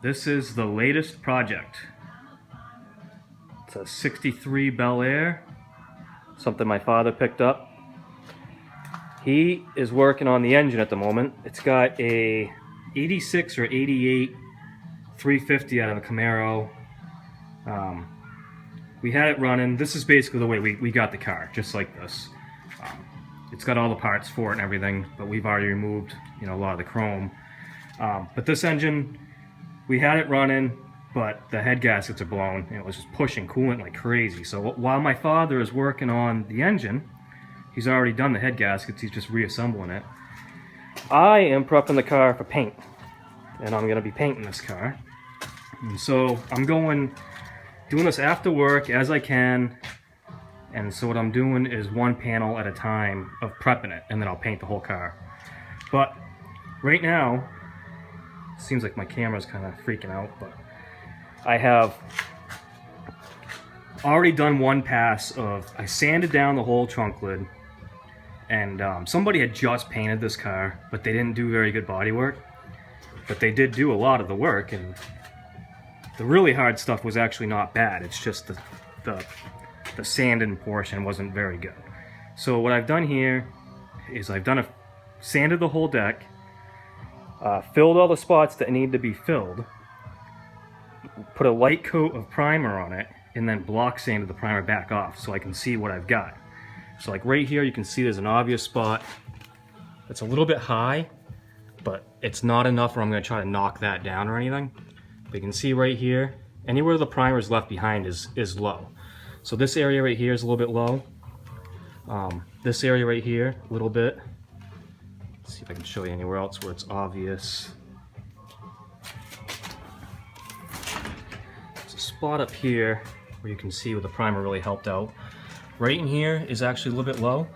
This is the latest project. It's a 63 Bel Air, something my father picked up. He is working on the engine at the moment. It's got a 86 or 88 350 out of the Camaro. We had it running. This is basically the way we got the car, just like this. It's got all the parts for it and everything, but we've already removed, a lot of the chrome. But this engine, we had it running, but the head gaskets are blown, and it was just pushing coolant like crazy. So while my father is working on the engine, he's already done the head gaskets, he's just reassembling it. I am prepping the car for paint, and I'm going to be painting this car. And so I'm doing this after work as I can, and so what I'm doing is one panel at a time of prepping it, and then I'll paint the whole car. But right now, it seems like my camera's kind of freaking out, but I have already done one pass of, I sanded down the whole trunk lid, and somebody had just painted this car, but they didn't do very good body work. But they did do a lot of the work, and the really hard stuff was actually not bad. It's just the sanding portion wasn't very good. So what I've done here is I've sanded the whole deck, filled all the spots that need to be filled, put a light coat of primer on it, and then block sanded the primer back off so I can see what I've got. So like right here, you can see there's an obvious spot that's a little bit high, but it's not enough where I'm going to try to knock that down or anything. But you can see right here, anywhere the primer is left behind is low. So this area right here is a little bit low. This area right here, a little bit. Let's see if I can show you anywhere else where it's obvious. There's a spot up here where you can see where the primer really helped out. Right in here is actually a little bit low.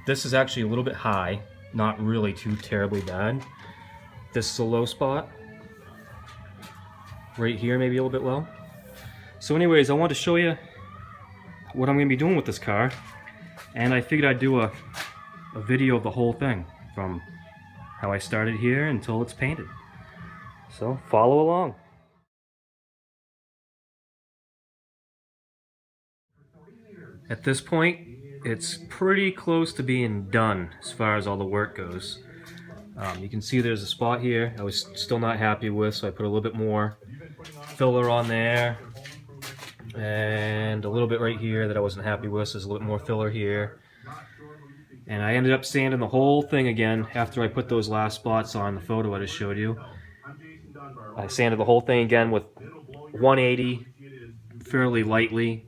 This is actually a little bit high, not really too terribly bad. This is a low spot. Right here, maybe a little bit low. So anyways, I wanted to show you what I'm going to be doing with this car, and I figured I'd do a video of the whole thing, from how I started here until it's painted. So follow along. At this point, it's pretty close to being done as far as all the work goes. You can see there's a spot here I was still not happy with, so I put a little bit more filler on there, and a little bit right here that I wasn't happy with, so there's a little bit more filler here. And I ended up sanding the whole thing again after I put those last spots on the photo I just showed you. I sanded the whole thing again with 180 fairly lightly,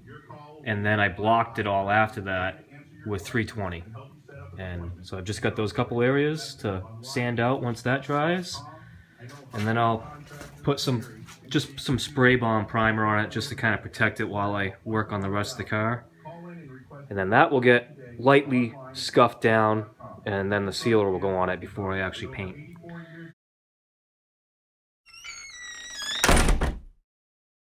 and then I blocked it all after that with 320. And so I've just got those couple areas to sand out once that dries, and then I'll put some spray bomb primer on it just to kind of protect it while I work on the rest of the car. And then that will get lightly scuffed down, and then the sealer will go on it before I actually paint.